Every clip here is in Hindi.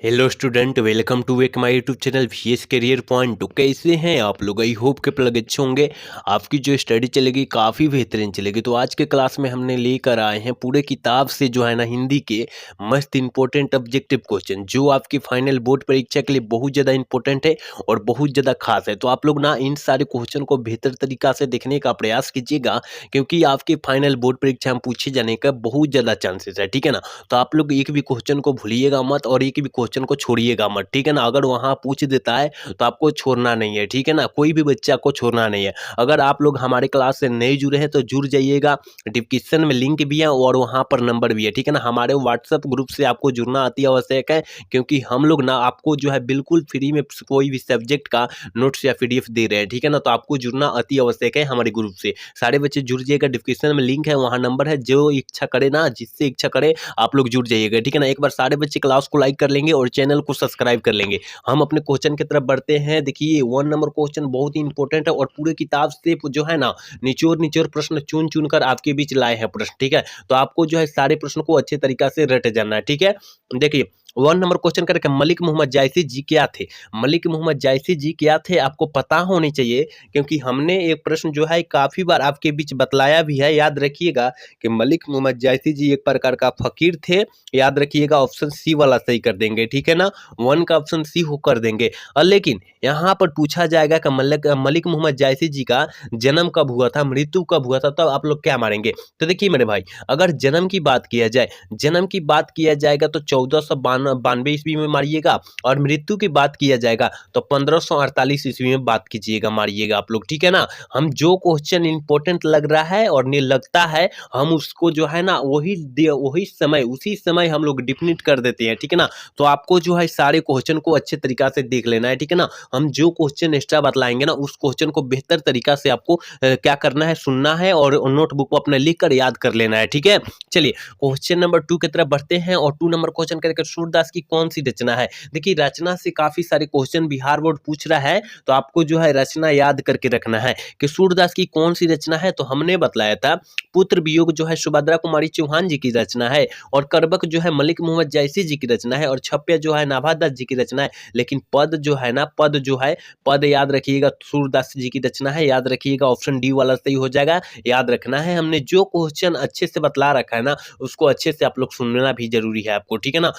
हेलो स्टूडेंट, वेलकम टू एक my YouTube channel VS Career Point. तो कैसे हैं आप लोग? आई होप के प्लग अच्छे होंगे। आपकी जो स्टडी चलेगी काफ़ी बेहतरीन चलेगी। तो आज के क्लास में हमने लेकर आए हैं पूरे किताब से जो है ना हिंदी के मस्त इंपॉर्टेंट ऑब्जेक्टिव क्वेश्चन, जो आपकी फाइनल बोर्ड परीक्षा के लिए बहुत ज़्यादा इंपॉर्टेंट है और बहुत ज़्यादा खास है। तो आप लोग ना इन सारे क्वेश्चन को बेहतर तरीका से देखने का प्रयास कीजिएगा, क्योंकि आपकी फाइनल बोर्ड परीक्षा में पूछे जाने का बहुत ज़्यादा चांसेस है। ठीक है ना? तो आप लोग एक भी क्वेश्चन को भूलिएगा मत और एक भी क्वेश्चन को छोड़िएगा मत। ठीक है ना? अगर वहाँ पूछ देता है तो आपको छोड़ना नहीं है। ठीक है ना? कोई भी बच्चा को छोड़ना नहीं है। अगर आप लोग हमारे क्लास से नए जुड़े हैं तो जुड़ जाइएगा। डिस्क्रिप्शन में लिंक भी है और वहाँ पर नंबर भी है। ठीक है ना? हमारे व्हाट्सएप ग्रुप से आपको जुड़ना अति आवश्यक है, क्योंकि हम लोग ना आपको जो है बिल्कुल फ्री में कोई भी सब्जेक्ट का नोट्स या पीडीएफ दे रहे हैं। ठीक है ना? तो आपको जुड़ना अति आवश्यक है हमारे ग्रुप से। सारे बच्चे जुड़ जाइएगा। डिस्क्रिप्शन में लिंक है, वहाँ नंबर है। जो इच्छा करे ना, जिससे इच्छा करे आप लोग जुड़ जाइएगा। ठीक है ना? एक बार सारे बच्चे क्लास को लाइक कर लेंगे और चैनल को सब्सक्राइब कर लेंगे। हम अपने क्वेश्चन की तरफ बढ़ते हैं। देखिए 1 नंबर क्वेश्चन बहुत ही इंपॉर्टेंट है और पूरे किताब से जो है ना निचोड़ निचोड़ प्रश्न चुन चुन कर आपके बीच लाए हैं प्रश्न। ठीक है? तो आपको जो है सारे प्रश्न को अच्छे तरीका से रट जाना है। ठीक है? देखिए 1 नंबर क्वेश्चन करके मलिक मोहम्मद जायसी जी क्या थे? मलिक मोहम्मद जायसी जी क्या थे आपको पता होने चाहिए, क्योंकि हमने एक प्रश्न जो है काफी बार आपके बीच बतलाया भी है। याद रखिएगा कि मलिक मोहम्मद जायसी जी एक प्रकार का फकीर थे। याद रखिएगा, ऑप्शन सी वाला सही कर देंगे। ठीक है ना? 1 का ऑप्शन सी हो कर देंगे। और लेकिन यहाँ पर पूछा जाएगा कि मलिक मोहम्मद जायसी जी का जन्म कब हुआ था, मृत्यु कब हुआ था, तब आप लोग क्या मारेंगे? तो देखिए मेरे भाई, अगर जन्म की बात किया जाए, जन्म की बात किया जाएगा तो 1492 ईस्वी में मारिएगा, और मृत्यु की बात किया जाएगा तो 1548 ईस्वी में बात कीजिएगा, मारिएगा आप लोग। ठीक है ना? हम जो क्वेश्चन इंपॉर्टेंट लग रहा है और नहीं लगता है, हम उसको जो है ना वही समय उसी समय हम लोग डिफिनिट कर देते हैं। ठीक है ना? तो आपको जो है सारे क्वेश्चन को अच्छे तरीका से देख लेना है। ठीक है ना? हम जो क्वेश्चन एक्स्ट्रा बतलाएंगे ना, उस क्वेश्चन को बेहतर तरीका से आपको क्या करना है, सुनना है और नोटबुक को अपने लिख कर याद कर लेना है। ठीक है? चलिए क्वेश्चन नंबर 2 की तरफ बढ़ते हैं और 2 नंबर क्वेश्चन करके सूरदास की कौन सी रचना है? देखिए रचना से काफी सारे क्वेश्चन बिहार बोर्ड पूछ रहा है, तो आपको जो है रचना याद करके रखना है कि सूरदास की कौन सी रचना है। तो हमने बतलाया था पुत्र वियोग जो है सुभद्रा कुमारी चौहान जी की रचना है, और करबक जो है मलिक मोहम्मद जायसी जी की रचना है, और छप्या जो है नाभादास जी की रचना है। लेकिन पद जो है ना, पद याद रखिएगा सूरदास जी की रचना है। याद रखिएगा, ऑप्शन डी वाला सही हो जाएगा। याद रखना है, हमने जो क्वेश्चन अच्छे से बतला रखा है ना, उसको अच्छे से आप लोग सुनना भी जरूरी है आपको। ठीक है ना?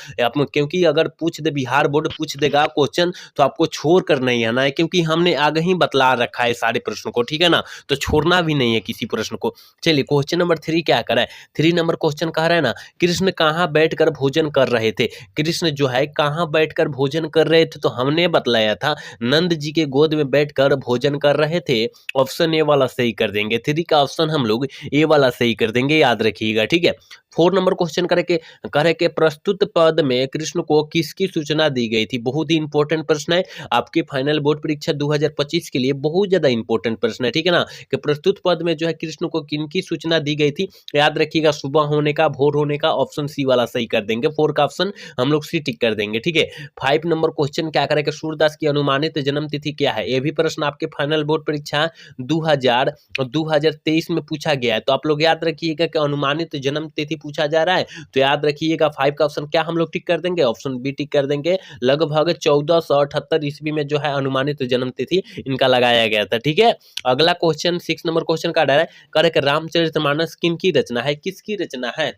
क्योंकि अगर पूछ दे, बिहार बोर्ड पूछ देगा क्वेश्चन, तो आपको छोड़ कर नहीं आना है, क्योंकि हमने आगे ही बतला रखा है सारे प्रश्न को। ठीक है ना? तो छोड़ना भी नहीं है किसी प्रश्न को। चलिए क्वेश्चन नंबर 3 क्या करा है? 3 नंबर क्वेश्चन कह रहा है ना, कृष्ण कहाँ बैठकर भोजन कर रहे थे? कृष्ण जो है कहाँ बैठकर भोजन कर रहे थे? तो हमने बतलाया था नंद जी के गोद में बैठकर भोजन कर रहे थे। ऑप्शन ए वाला सही कर देंगे। 3 का ऑप्शन हम लोग ए वाला सही कर देंगे। याद रखिएगा। ठीक है? 4 नंबर क्वेश्चन करके प्रस्तुत पद में कृष्ण को किसकी सूचना दी गई थी? बहुत ही इंपॉर्टेंट प्रश्न है आपके फाइनल बोर्ड परीक्षा 2025 के लिए। बहुत ज्यादा इंपॉर्टेंट प्रश्न है। ठीक है ना? कि प्रस्तुत पद में जो है कृष्ण को किनकी सूचना दी गई थी? याद रखिएगा, सुबह होने का, भोर होने का। ऑप्शन सी वाला सही कर देंगे। 4 का ऑप्शन हम लोग सी टिक कर देंगे। ठीक है? 5 नंबर क्वेश्चन क्या करेंगे? सूरदास की अनुमानित जन्म तिथि क्या है? ये भी प्रश्न आपके फाइनल बोर्ड परीक्षा 2023 में पूछा गया है। तो आप लोग याद रखिएगा कि अनुमानित जन्म तिथि पूछा जा रहा है, तो याद रखिएगा 5 का ऑप्शन क्या हम लोग टिक कर देंगे? ऑप्शन बी टिक कर देंगे। लगभग 1478 ईस्वी में जो है अनुमानित जन्म तिथि इनका लगाया गया था। ठीक है? अगला क्वेश्चन 6 नंबर क्वेश्चन का है, करेक्ट रामचरितमानस किनकी रचना है? किसकी रचना है?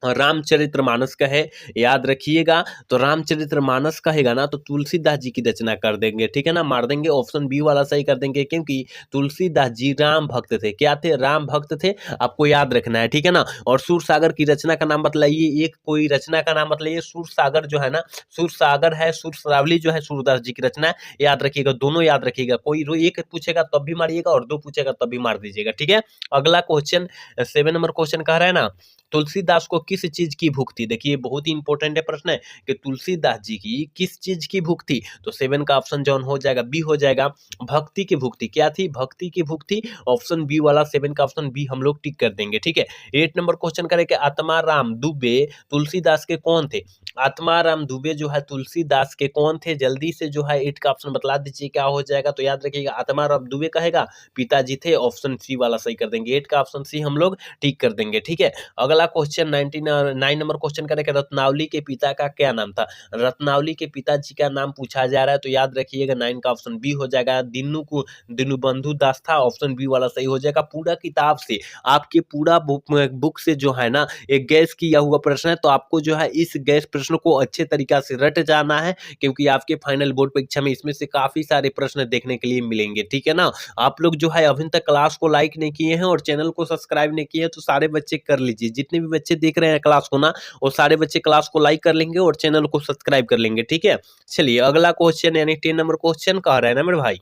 रामचरितमानस का है। याद रखिएगा, तो रामचरितमानस कहेगा ना तो तुलसीदास जी की रचना कर देंगे। ठीक है ना? मार देंगे, ऑप्शन बी वाला सही कर देंगे, क्योंकि तुलसीदास जी राम भक्त थे। क्या थे? राम भक्त थे। आपको याद रखना है। ठीक है ना? और सूरसागर की रचना का नाम बतलाइए। एक कोई रचना का नाम बतलाइए। सूरसागर जो है ना, सूरसागर है, सूरश्रावली जो है सूरदास जी की रचना है। याद रखिएगा, दोनों याद रखिएगा। कोई एक पूछेगा तब भी मारिएगा और 2 पूछेगा तब भी मार दीजिएगा। ठीक है? अगला क्वेश्चन 7 नंबर क्वेश्चन कह रहा है ना, तुलसीदास को किस चीज की भूख थी? देखिए बहुत ही इंपॉर्टेंट है प्रश्न है कि तुलसीदास जी की किस चीज की भूख थी? तो 7 का ऑप्शन जॉन हो जाएगा, बी हो जाएगा। भक्ति की भूख थी। क्या थी? भक्ति की भूख थी। ऑप्शन बी वाला 7 का ऑप्शन बी हम लोग टिक कर देंगे। ठीक है? 8 नंबर क्वेश्चन करें कि आत्माराम दुबे तुलसीदास के कौन थे? आत्माराम दुबे जो है तुलसीदास के कौन थे? जल्दी से जो है 8 का ऑप्शन बतला दीजिए क्या हो जाएगा। तो याद रखिएगा, आत्माराम दुबे कहेगा पिताजी थे। ऑप्शन सी वाला सही कर देंगे। 8 का ऑप्शन सी हम लोग टिक कर देंगे। ठीक है? अगला अगला क्वेश्चन 9 नंबर क्वेश्चन करेंगे, रत्नावली के पिता का क्या नाम था। रत्नावली के पिताजी का नाम पूछा जा रहा है, तो याद रखिएगा 9 का ऑप्शन बी हो जाएगा, दीनबंधु दास था, ऑप्शन बी वाला सही हो जाएगा। पूरा किताब से आपके पूरा बुक से जो है ना एक गैस किया हुआ प्रश्न है, तो आपको जो है इस गैस प्रश्न को अच्छे तरीका से रट जाना है, क्योंकि आपके फाइनल बोर्ड परीक्षा में इसमें से काफी सारे प्रश्न देखने के लिए मिलेंगे, ठीक है ना। आप लोग जो है अभी तक क्लास को लाइक नहीं किए हैं और चैनल को सब्सक्राइब नहीं किए हैं, तो सारे बच्चे कर लीजिए। जितने भी बच्चे देख रहे हैं क्लास को ना, वो सारे बच्चे क्लास को लाइक कर लेंगे और चैनल को सब्सक्राइब कर लेंगे, ठीक है। चलिए अगला क्वेश्चन यानी 10 नंबर क्वेश्चन कह रहा है ना मेरे भाई,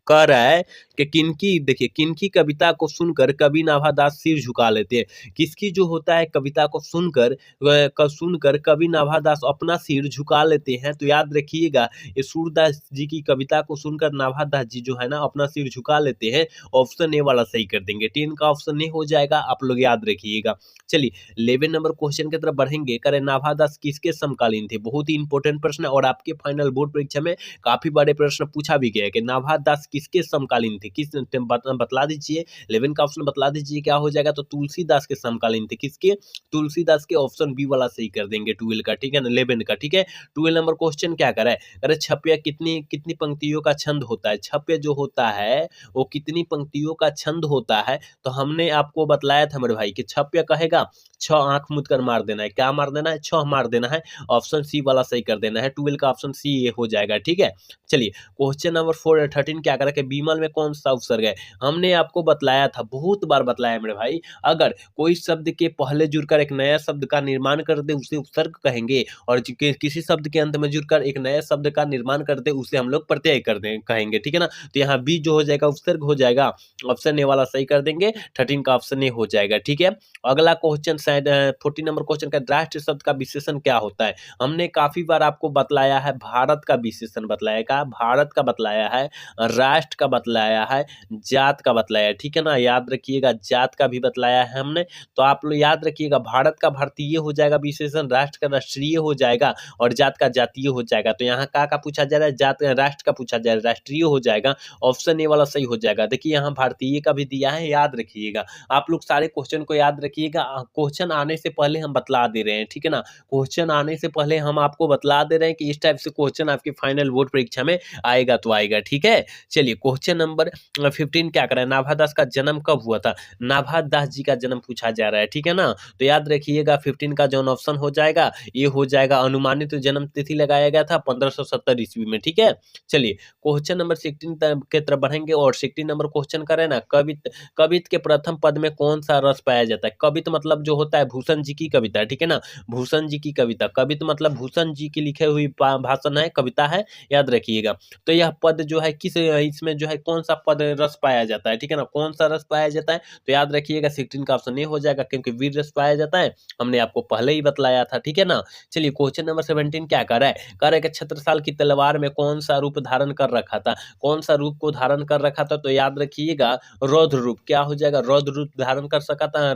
कह रहा है कि किनकी, देखिए किनकी कविता को सुनकर कवि नाभादास सिर झुका लेते हैं। किसकी जो होता है कविता को सुनकर कवि नाभादास अपना सिर झुका लेते हैं, तो याद रखिएगा ये सूरदास जी की कविता को सुनकर नाभादास जी जो है ना अपना सिर झुका लेते हैं। ऑप्शन ए वाला सही कर देंगे, 10 का ऑप्शन ए हो जाएगा, आप लोग याद रखिएगा। चलिए 11 नंबर क्वेश्चन की तरफ बढ़ेंगे, करें नाभादास किसके समकालीन थे। बहुत ही इंपॉर्टेंट प्रश्न है और आपके फाइनल बोर्ड परीक्षा में काफी बड़े प्रश्न पूछा भी गया है कि नाभादास किसके समकालीन थे, किस बतला दीजिए। 11 का ऑप्शन बतला दीजिए क्या हो जाएगा, तो तुलसीदास के समकालीन थे। किसके, तुलसीदास के, ऑप्शन बी वाला सही कर देंगे 12 का, ठीक है ना, 11 का, ठीक है। 12 नंबर क्वेश्चन क्या करा है, अरे छप्य कितनी कितनी पंक्तियों का छंद होता है। छप्य जो होता है वो कितनी पंक्तियों का छंद होता है, तो हमने आपको बतलाया था मेरे भाई कि छप्य कहेगा 6 आंख मूंद कर मार देना है। क्या मार देना है, 6 मार देना है, ऑप्शन सी वाला सही कर देना है। 12 का ऑप्शन सी ये हो जाएगा, ठीक है। चलिए क्वेश्चन नंबर 13 क्या करा कि बीमल में कौन सा उपसर्ग है। हमने आपको बतलाया था, बहुत बार बतलाया मेरे भाई, अगर कोई शब्द के पहले जुड़कर एक नया शब्द का निर्माण कर दे उसे उपसर्ग कहेंगे, और किसी शब्द के अंत में जुड़कर एक नया शब्द का निर्माण कर दे उसे हम लोग प्रत्यय कर दे कहेंगे, ठीक है ना। तो यहाँ बी जो हो जाएगा उपसर्ग हो जाएगा, ऑप्शन ए वाला सही कर देंगे, 13 का ऑप्शन ए हो जाएगा, ठीक है। अगला क्वेश्चन शायद 14 नंबर क्वेश्चन का, राष्ट्र शब्द का विशेषण क्या होता है। हमने काफी बार आपको बतलाया है, भारत का विशेषण बतलाया का, भारत का बतलाया है, राष्ट्र का बतलाया है, जात का बतलाया है, ठीक है ना। याद रखिएगा जात का भी बतलाया है हमने, तो आप लोग याद रखिएगा भारत का भारतीय हो जाएगा विशेषण, राष्ट्र का राष्ट्रीय हो जाएगा और जात का जातीय हो जाएगा। तो यहाँ का पूछा जा रहा है, जात राष्ट्र का पूछा जा रहा है, राष्ट्रीय हो जाएगा, ऑप्शन ए वाला सही हो जाएगा। देखिए यहाँ भारतीय का भी दिया है, याद रखिएगा। आप लोग सारे क्वेश्चन को याद रखिएगा, क्वेश्चन आने से पहले हम बतला दे रहे हैं, ठीक है ना। क्वेश्चन आने से पहले हम आपको बतला दे रहे हैं कि इस टाइप से क्वेश्चन आपके फाइनल बोर्ड परीक्षा में आएगा तो आएगा, ठीक है। चलिए क्वेश्चन नंबर 15 क्या कर रहा है, नाभादास का जन्म कब हुआ था। नाभादास जी का जन्म पूछा जा रहा है, ठीक है ना। तो याद रखिएगा 15 का जो ऑप्शन हो जाएगा ये हो जाएगा, अनुमानित जन्म तिथि लगाया गया था 1570 ईस्वी में, ठीक है। चलिए क्वेश्चन नंबर 16 के तरफ बढ़ेंगे और 16 नंबर क्वेश्चन करें ना, कवित के प्रथम पद में कौन सा रस पाया जाता है। कवित मतलब जो होता है भूषण जी की कविता, ठीक है ना, भूषण जी की कविता, कवित मतलब भूषण जी की लिखे हुई भाषण है, कविता है, याद रखिएगा। तो यह पद जो है किस, इसमें जो है कौन सा पद रस पाया जाता है, ठीक है ना, कौन सा रस पाया जाता है, तो याद रखिएगा 16 का ऑप्शन ये हो जाएगा, क्योंकि वीर रस पाया जाता है, हमने आपको पहले ही बतलाया था, ठीक है ना। चलिए क्वेश्चन नंबर 17 क्या कर रहा है, कह रहा है कि छत्रसाल की तलवार में कौन सा रूप धारण कर रखा था। कौन सा रूप को धारण कर रखा था, तो याद रखिएगा रौद्र रूप, क्या हो जाएगा, रौद्र रूप धारण कर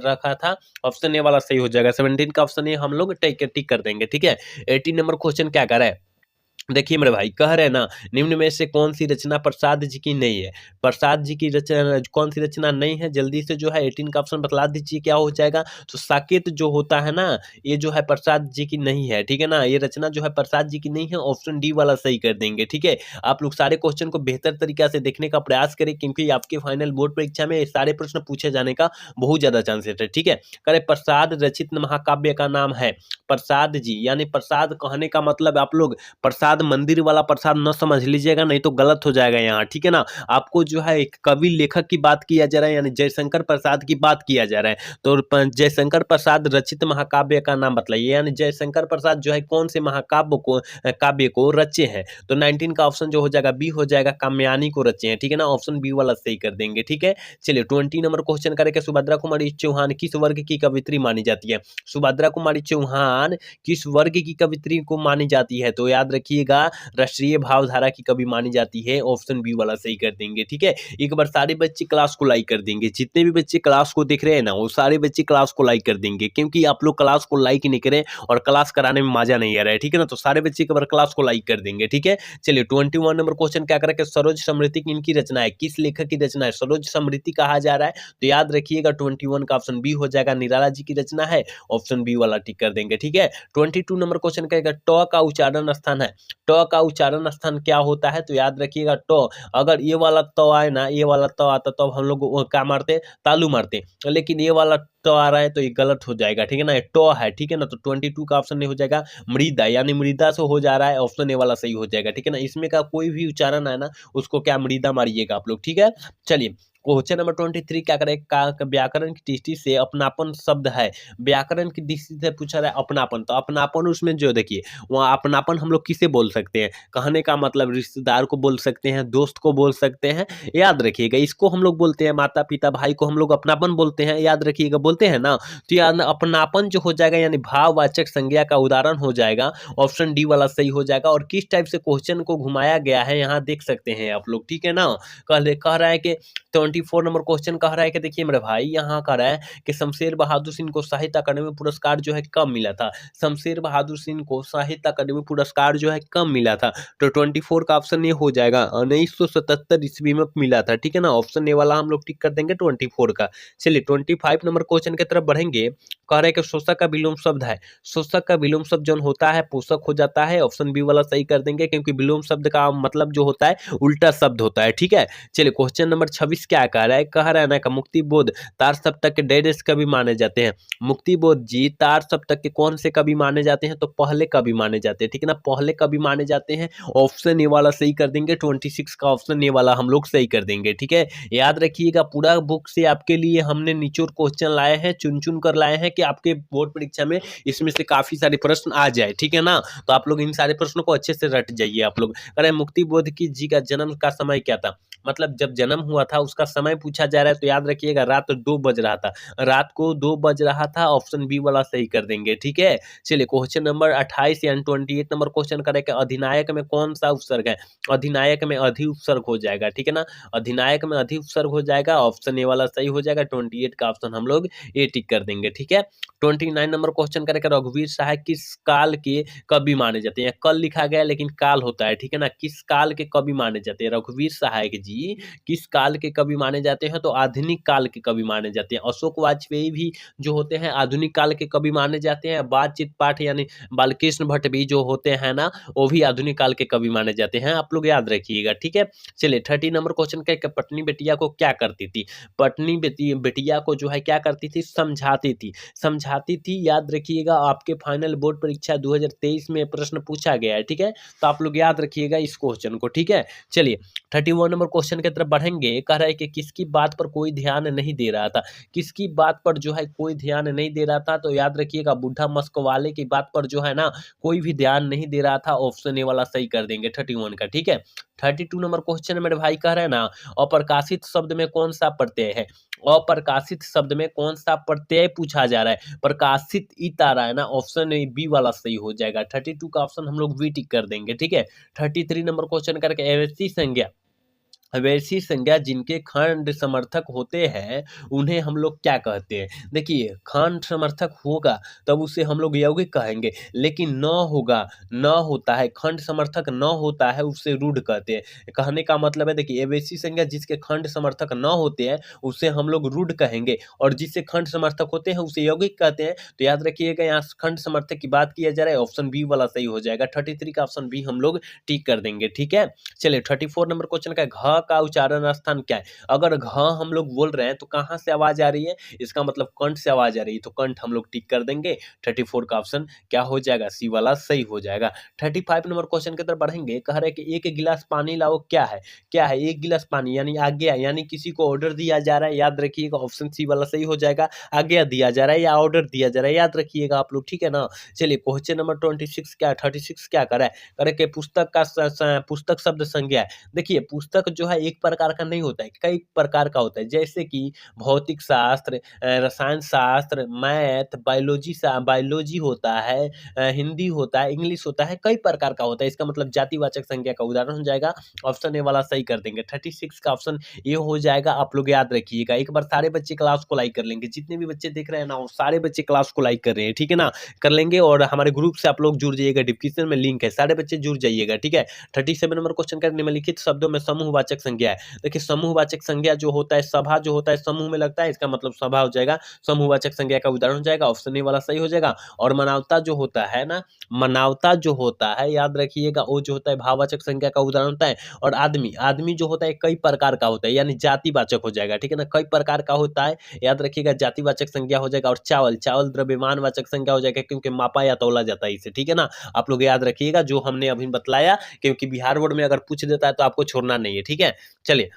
रखा था, ऑप्शन ए वाला सही हो जाएगा। 17 का ऑप्शन ए हम लोग टिक कर देंगे, ठीक है। 18 नंबर क्वेश्चन क्या कर रहा है, देखिए मेरे भाई कह रहे हैं ना, निम्न में से कौन सी रचना प्रसाद जी की नहीं है। प्रसाद जी की रचना कौन सी रचना नहीं है, जल्दी से जो है 18 का ऑप्शन बतला दीजिए क्या हो जाएगा। तो साकेत जो होता है ना, ये जो है प्रसाद जी की नहीं है, ठीक है ना, ये रचना जो है प्रसाद जी की नहीं है, ऑप्शन डी वाला सही कर देंगे, ठीक है। आप लोग सारे क्वेश्चन को बेहतर तरीका से देखने का प्रयास करें, क्योंकि आपके फाइनल बोर्ड परीक्षा में सारे प्रश्न पूछे जाने का बहुत ज्यादा चांसेस है, ठीक है। करे प्रसाद रचित महाकाव्य का नाम है। प्रसाद जी यानी प्रसाद कहने का मतलब आप लोग प्रसाद मंदिर वाला प्रसाद न समझ लीजिएगा, नहीं तो गलत हो जाएगा यहाँ, ठीक है ना। आपको जो है एक कवि लेखक की बात किया जा रहा है, यानी जयशंकर प्रसाद की बात किया जा रहा है। तो जयशंकर प्रसाद रचित महाकाव्य का नाम बताइए, यानी जयशंकर प्रसाद जो है कौन से काव्य को रचे हैं। तो 19 का ऑप्शन जो हो जाएगा बी हो जाएगा, काम्यानी को रचे हैं, ठीक है ना, ऑप्शन बी वाला सही कर देंगे, ठीक है। चलिए 20 नंबर क्वेश्चन करेंगे, सुभद्रा कुमारी चौहान किस वर्ग की कवित्री मानी जाती है। सुभद्रा कुमारी चौहान किस वर्ग की कवित्री को मानी जाती है, तो याद रखिएगा रखिएगा राष्ट्रीय भावधारा की कवि मानी जाती है, ऑप्शन बी वाला सही कर देंगे। ठीक है, एक बार सारे बच्चे क्लास को लाइक कर देंगे, जितने भी बच्चे क्लास को देख रहे हैं ना वो सारे बच्चे क्लास को लाइक कर देंगे, क्योंकि आप लोग क्लास को लाइक नहीं करें और क्लास कराने में मजा नहीं आ रहा है। ठीक है ना, तो सारे बच्चे एक बार क्लास को लाइक कर देंगे। ठीक है, चलिए 21 नंबर क्वेश्चन क्या करें कि सरोज समृद्धि इनकी रचना है, किस लेखक की रचना है, सरोज समृद्धि कहा जा रहा है, तो याद रखिएगा 21 का ऑप्शन बी हो जाएगा, निराला जी की रचना है, ऑप्शन बी वाला टिक कर देंगे। ठीक है, 22 नंबर क्वेश्चन कहेगा ट का उच्चारण स्थान है, ट का उच्चारण स्थान क्या होता है, तो याद रखिएगा ट, अगर ये वाला त आए ना, ये वाला त आता तो हम लोग क्या मारते, तालू मारते, लेकिन ये वाला ट आ रहा है तो ये गलत हो जाएगा। ठीक है ना, ये ट है। ठीक है ना, तो 22 का ऑप्शन नहीं हो जाएगा, मृदा यानी मृदा से हो जा रहा है, ऑप्शन ए वाला सही हो जाएगा। ठीक है ना, इसमें का कोई भी उच्चारण है ना उसको क्या मृदा मारिएगा आप लोग। ठीक है, चलिए क्वेश्चन नंबर 23 क्या करें, व्याकरण की दृष्टि से अपनापन शब्द है, व्याकरण की दृष्टि से पूछा रहा है अपनापन, तो अपनापन उसमें जो देखिए वहाँ अपनापन हम लोग किसे बोल सकते हैं, कहने का मतलब रिश्तेदार को बोल सकते हैं, दोस्त को बोल सकते हैं, याद रखिएगा इसको हम लोग बोलते हैं, माता पिता भाई को हम लोग अपनापन बोलते हैं, याद रखिएगा बोलते हैं ना, तो याद अपनापन जो हो जाएगा यानी भाववाचक संज्ञा का उदाहरण हो जाएगा, ऑप्शन डी वाला सही हो जाएगा। और किस टाइप से क्वेश्चन को घुमाया गया है यहाँ देख सकते हैं आप लोग। ठीक है ना, कह रहा है कि 24 नंबर क्वेश्चन कह रहा है कि देखिए मेरे भाई यहाँ कह रहा है कि शमशेर बहादुर सिंह को साहित्य अकादमी पुरस्कार जो है कब मिला था, शमशेर बहादुर सिंह को साहित्य अकादमी पुरस्कार जो है कब मिला था, तो 24 का ऑप्शन ये हो जाएगा 1977 ईस्वी में मिला था। ठीक है ना, ऑप्शन ए वाला हम लोग टिक कर देंगे 24 का। चलिए 25 नंबर क्वेश्चन की तरफ बढ़ेंगे, कह रहे हैं कि शोषक का विलोम शब्द है, शोषक का विलोम शब्द जो होता है पोषक हो जाता है, ऑप्शन बी वाला सही कर देंगे, क्योंकि विलोम शब्द का मतलब जो होता है उल्टा शब्द होता है। ठीक है, चलिए क्वेश्चन नंबर 26 क्या कह रहा है, कह रहा है ना कि मुक्ति बोध तार सप्तक के डेडेस कवि माने जाते हैं, मुक्ति बोध जी तार सप्तक के कौन से कवि माने जाते हैं, तो पहले कवि माने जाते हैं। ठीक है ना, पहले कवि माने जाते हैं, ऑप्शन ए वाला सही कर देंगे, 26 का ऑप्शन ए वाला हम लोग सही कर देंगे। ठीक है, याद रखिएगा पूरा बुक से आपके लिए हमने निचोड़ क्वेश्चन लाए हैं, चुन चुन कर लाए हैं कि आपके बोर्ड परीक्षा में इसमें से काफी सारे प्रश्न आ जाए। ठीक है ना, तो आप लोग इन सारे प्रश्नों को अच्छे से रट जाइए आप लोग। अरे मुक्ति बोध की जी का जन्म का समय क्या था, मतलब जब जन्म हुआ था उसका समय पूछा जा रहा है, तो याद रखिएगा रात 2 बज रहा था, रात को 2 बज रहा था, ऑप्शन बी वाला सही कर देंगे। ठीक है, चलिए क्वेश्चन नंबर 28 यानी 28 नंबर क्वेश्चन करेंगे, अधिनायक में कौन सा उपसर्ग है, अधिनायक में अधि उपसर्ग हो जाएगा। ठीक है ना, अधिनायक में अधि उपसर्ग हो जाएगा, ऑप्शन ए वाला सही हो जाएगा, 28 का ऑप्शन हम लोग ए टिक कर देंगे। ठीक है, 29 नंबर क्वेश्चन करेंगे, रघुवीर सहाय किस काल के कवि माने जाते हैं, कल लिखा गया है लेकिन काल होता है। ठीक है ना, किस काल के कवि माने जाते हैं, रघुवीर सहायक जी किस काल के कवि माने जाते हैं, तो आधुनिक काल के कवि माने जाते हैं। अशोक वाजपेयी भी जो होते हैं आधुनिक काल के कवि माने जाते हैं, बातचीत पाठ यानी बालकृष्ण भट्ट भी जो होते हैं ना वो भी आधुनिक काल के कवि माने जाते हैं, आप लोग याद रखिएगा। ठीक है, चलिए 30 नंबर क्वेश्चन का, पत्नी बेटिया को क्या करती थी, पत्नी बेटिया को जो है क्या करती थी, समझाती थी, समझाती थी, याद रखिएगा आपके फाइनल बोर्ड परीक्षा 2023 में प्रश्न पूछा गया है। ठीक है, तो आप लोग याद रखिएगा इस क्वेश्चन को। ठीक है, चलिए 31 नंबर क्वेश्चन की तरफ बढ़ेंगे, कह रहा है कि किसकी बात पर कोई ध्यान नहीं दे रहा था, किसकी बात पर जो है कोई ध्यान नहीं दे रहा था, तो याद रखिएगा बुढ़ा मस्क वाले की बात पर जो है ना कोई भी ध्यान नहीं दे रहा था, ऑप्शन ए वाला सही कर देंगे 31 का। ठीक है, 32 नंबर क्वेश्चन मेरे भाई कह रहे हैं ना, अप्रकाशित शब्द में कौन सा प्रत्यय है, अप्रकाशित शब्द में कौन सा प्रत्यय पूछा जा रहा है, प्रकाशित इत आ रहा है ना, ऑप्शन ए बी वाला सही हो जाएगा, 32 का ऑप्शन हम लोग वी टिक कर देंगे। ठीक है, 33 नंबर क्वेश्चन करके एवरेसी संज्ञा, वैसी संज्ञा जिनके खंड समर्थक होते हैं उन्हें हम लोग क्या कहते हैं, देखिए खंड समर्थक होगा तब उसे हम लोग यौगिक कहेंगे, लेकिन न होगा, न होता है, खंड समर्थक न होता है उसे रूढ़ कहते हैं। कहने का मतलब है देखिए वैसी संज्ञा जिसके खंड समर्थक न होते हैं उसे हम लोग रूढ़ कहेंगे, और जिससे खंड समर्थक होते हैं उसे यौगिक कहते हैं। तो याद रखिएगा यहाँ खंड समर्थक की बात किया जा रहा है, ऑप्शन बी वाला सही हो जाएगा, 33 का ऑप्शन बी हम लोग टिक कर देंगे। ठीक है, चलिए 34 नंबर क्वेश्चन का, घ का उच्चारण स्थान क्या है, अगर घ हम लोग बोल रहे हैं तो कहां से आवाज आ रही है, इसका मतलब कंठ से आवाज आ रही है, तो कंठ हम लोग टिक कर देंगे, 34 का ऑप्शन क्या हो जाएगा, सी वाला सही हो जाएगा। 35 नंबर क्वेश्चन की तरफ बढ़ेंगे, कह रहे हैं कि एक गिलास पानी लाओ, क्या है, क्या है, एक गिलास पानी यानी आज्ञा, यानी किसी को ऑर्डर दिया जा रहा है, याद रखिएगा ऑप्शन सी वाला सही हो जाएगा, आज्ञा दिया जा रहा है या ऑर्डर दिया जा रहा है, याद रखिएगा आप लोग। ठीक है ना, चलिए क्वेश्चन नंबर 36 क्या, 36 क्या कर रहा है, करे कि पुस्तक का पुस्तक शब्द संज्ञा है, देखिए पुस्तक जो जो है एक प्रकार का नहीं होता है, कई प्रकार का होता है। जैसे कि भौतिक शास्त्र, रसायन शास्त्र, मैथ, बायोलॉजी होता है, हिंदी होता है, इंग्लिश होता है, कई प्रकार का होता है। इसका मतलब जातिवाचक संज्ञा का उदाहरण हो जाएगा। ऑप्शन ए वाला सही कर देंगे। 36 का ऑप्शन ये हो जाएगा। आप लोग याद रखिएगा। एक बार सारे बच्चे क्लास को लाइक कर लेंगे, जितने भी बच्चे देख रहे हैं ना वो सारे बच्चे क्लास को लाइक कर रहे हैं, ठीक है ना, कर लेंगे। और हमारे ग्रुप से आप लोग जुड़ जाइएगा, डिस्क्रिप्शन में लिंक है, सारे बच्चे जुड़ जाइएगा, ठीक है। 37 नंबर क्वेश्चन का निम्नलिखित शब्दों में समूहवाचक संज्ञा है। देखिए समूहवाचक संज्ञा जो होता है, सभा जो होता है समूह में लगता है, इसका मतलब सभा हो जाएगा। समूहवाचक संज्ञा का उदाहरण हो जाएगा। ऑप्शन ए वाला सही हो जाएगा। और मानवता जो होता है ना, मानवता जो होता है याद रखिएगा, वो जो होता है भाववाचक संज्ञा का उदाहरण होता है। और आदमी, आदमी जो होता है कई प्रकार का होता है, यानी जातिवाचक हो जाएगा, ठीक है ना, कई प्रकार का होता है, याद रखिएगा, जातिवाचक संज्ञा हो जाएगा। और चावल, चावल द्रव्यमान वाचक संज्ञा हो जाएगा, क्योंकि मापा या तौला जाता है इसे, ठीक है ना। आप लोग याद रखिएगा जो हमने अभी बतलाया, क्योंकि बिहार बोर्ड में अगर पूछ देता है तो आपको छोड़ना नहीं है, ठीक है। चलिए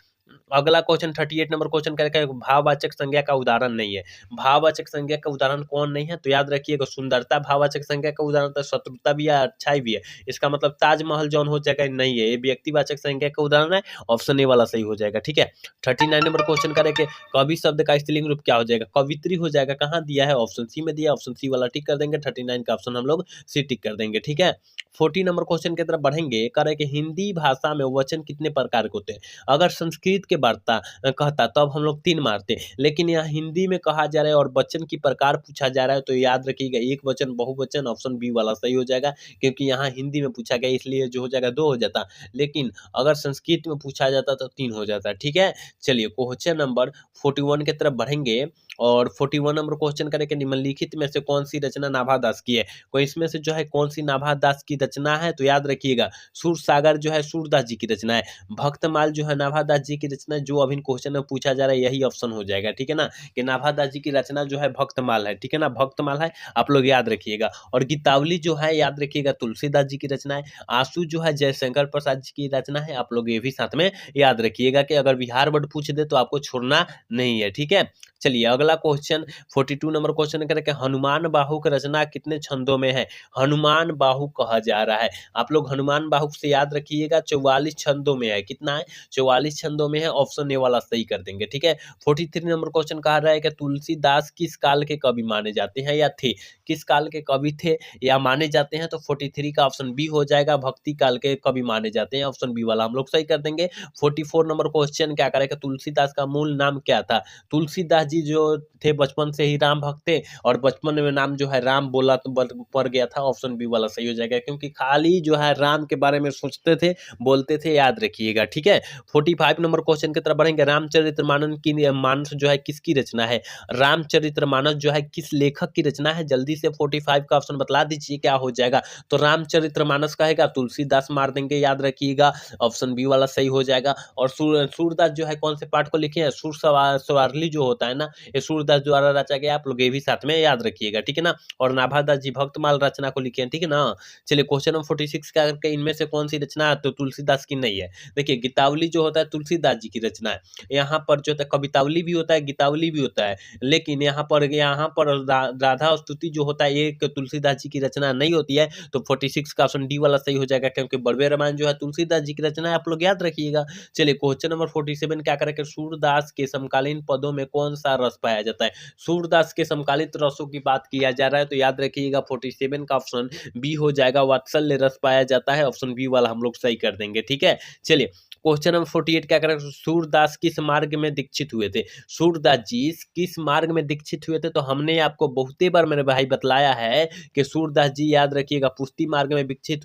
अगला क्वेश्चन 38 नंबर क्वेश्चन करके भाववाचक संज्ञा का उदाहरण नहीं है। भाववाचक संज्ञा का उदाहरण कौन नहीं है, तो याद रखिएगा सुंदरता भाववाचक संज्ञा का उदाहरण, तो शत्रुता भी है, अच्छाई भी है। इसका मतलब ताजमहल जौन हो जाएगा नहीं है, ये व्यक्तिवाचक संज्ञा का उदाहरण है। ऑप्शन ए वाला सही हो जाएगा, ठीक है। 39 नंबर क्वेश्चन करेंगे कवि शब्द का स्त्रीलिंग रूप क्या हो जाएगा, कवित्री हो जाएगा। कहाँ दिया है, ऑप्शन सी में दिया, ऑप्शन सी वाला टिक कर देंगे। 39 का ऑप्शन हम लोग सी टिक कर देंगे, ठीक है। 40 नंबर क्वेश्चन की तरफ बढ़ेंगे, करें कि हिंदी भाषा में वचन कितने प्रकार के होते हैं। अगर संस्कृत के वार्ता कहता तब हम लोग 3 मारते, लेकिन यहाँ हिंदी में कहा जा रहा है और वचन की प्रकार पूछा जा रहा है, तो याद रखिएगा एक वचन, बहुवचन, ऑप्शन बी वाला सही हो जाएगा। क्योंकि यहाँ हिंदी में पूछा गया इसलिए जो हो जाएगा 2 हो जाता, लेकिन अगर संस्कृत में पूछा जाता तो 3 हो जाता, ठीक है। चलिए क्वेश्चन नंबर 41 की तरफ बढ़ेंगे और 41 नंबर क्वेश्चन करेंगे निम्नलिखित में से कौन सी रचना नाभा दास की है। कोई इसमें से जो है कौन सी नाभा दास की रचना है, तो याद रखिएगा सूरसागर जो है सूरदास जी की रचना है। भक्तमाल जो है नाभादास जी की रचना, जो अभी क्वेश्चन में पूछा जा रहा है यही ऑप्शन हो जाएगा, ठीक है ना, कि नाभादास जी की रचना जो है भक्तमाल है, ठीक है ना, भक्तमाल है, आप लोग याद रखिएगा। और गीतावली जो है याद रखिएगा तुलसीदास जी की रचना है। आंसू जो है जयशंकर प्रसाद जी की रचना है। आप लोग ये भी साथ में याद रखिएगा कि अगर बिहार बोर्ड पूछ दे तो आपको छोड़ना नहीं है, ठीक है। चलिए अगला क्वेश्चन 42 नंबर क्वेश्चन करके हनुमान बाहु की रचना कितने छंदों में है। हनुमान बाहु कहा जा रहा है, आप लोग हनुमान बाहु से याद रखिएगा 44 छंदों में है। कितना है, 44 छंदों में है। ऑप्शन ए वाला सही कर देंगे, ठीक है। 43 नंबर क्वेश्चन कहा रहा है कि तुलसीदास किस काल के कवि माने जाते हैं या थे, किस काल के कवि थे या माने जाते हैं, तो 43 का ऑप्शन बी हो जाएगा, भक्ति काल के कवि माने जाते हैं, ऑप्शन बी वाला हम लोग सही कर देंगे। 44 नंबर क्वेश्चन क्या करेगा, तुलसीदास का मूल नाम क्या था। तुलसीदास जी जो थे बचपन से ही राम भक्त थे, और बचपन में नाम जो है राम बोला तो पड़ गया था, ऑप्शन बी वाला सही हो जाएगा, क्योंकि खाली जो है राम के बारे में सोचते थे, बोलते थे, याद रखिएगा, ठीक है। 45 नंबर क्वेश्चन की तरफ बढ़ेंगे, मानस जो है किसकी रचना है। रामचरितमानस जो है किस लेखक की रचना है, जल्दी से 45 का ऑप्शन बतला दीजिए क्या हो जाएगा। तो रामचरितमानस कहेगा तुलसीदास मार देंगे, याद रखिएगा, ऑप्शन बी वाला सही हो जाएगा। और सूरदास जो है कौन से पाठ को लिखे हैं, सुरसवारली जो होता है ना, ये सूरदास द्वारा रचा गया, आप लोग ये भी साथ में याद रखिएगा, ठीक है ना। और नाभादास जी भक्तमाल रचना को लिखे हैं, ठीक है ना। चलिए क्वेश्चन नंबर 46 का करके इनमें से कौन सी रचना तो तुलसीदास की नहीं है। देखिए गीतावली जो होता है तुलसीदास जी की रचना है। यहाँ पर जो है कवितावली भी होता है, गीतावली भी होता है, लेकिन यहाँ पर राधा स्तुति जो होता है एक तुलसीदास जी की रचना नहीं होती है। तो 46 का ऑप्शन डी वाला सही हो जाएगा, क्योंकि बड़वे रामायण जो है तुलसीदास जी की रचना है, आप लोग याद रखिएगा। चलिए क्वेश्चन नंबर 47 क्या करेंगे, सूरदास के समकालीन पदों में कौन सा रस पाया जाता है। सूरदास के समकालीन रसों की बात किया जा रहा है, तो याद रखिएगा 47 का ऑप्शन बी हो जाएगा, वात्सल्य रस पाया जाता है, ऑप्शन बी वाला हम लोग सही कर देंगे, ठीक है। चलिए क्वेश्चन नंबर 48 क्या करें, सूरदास किस मार्ग में दीक्षित हुए थे। सूरदास जी किस मार्ग में दीक्षित हुए थे, तो हमने आपको बहुते बार मेरे भाई बतलाया है कि सूरदास जी याद रखिएगा पुष्टि मार्ग में दीक्षित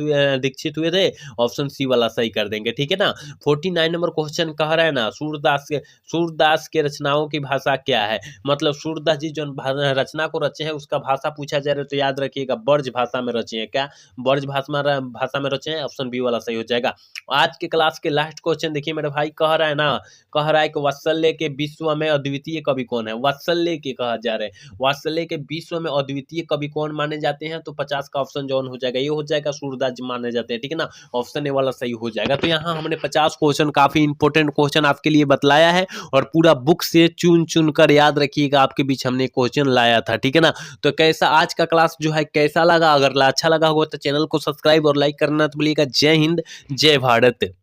हुए थे, ऑप्शन सी वाला सही कर देंगे, ठीक है ना। 49 नंबर क्वेश्चन कह रहा है ना, सूरदास के रचनाओं की भाषा क्या है, मतलब सूरदास जी जो रचना को रचे हैं उसका भाषा पूछा जा रहा है, तो याद रखिएगा ब्रज भाषा में रचे हैं। क्या ब्रज भाषा में रचे हैं, ऑप्शन बी वाला सही हो जाएगा। आज के क्लास के लास्ट क्वेश्चन देखिए मेरे भाई, कह रहा है ना, कह रहा है कि वात्सल्य के विश्व में अद्वितीय कवि कौन है। वात्सल्य के कहा जा रहा है, वात्सल्य के विश्व में अद्वितीय कवि कौन माने जाते हैं, तो 50 का ऑप्शन जॉन हो जाएगा, ये हो जाएगा सूरदास जी माने जाते हैं, ठीक है ना, ऑप्शन ए वाला सही हो जाएगा। तो यहाँ हमने 50 क्वेश्चन, काफी इंपॉर्टेंट क्वेश्चन आपके लिए बतलाया है, और पूरा बुक से चुन कर याद रखिएगा आपके बीच हमने क्वेश्चन लाया था, ठीक है ना। तो कैसा आज का क्लास जो है कैसा लगा, अगर अच्छा लगा होगा तो चैनल को सब्सक्राइब और लाइक करना तो भूलिएगा। जय हिंद, जय भारत।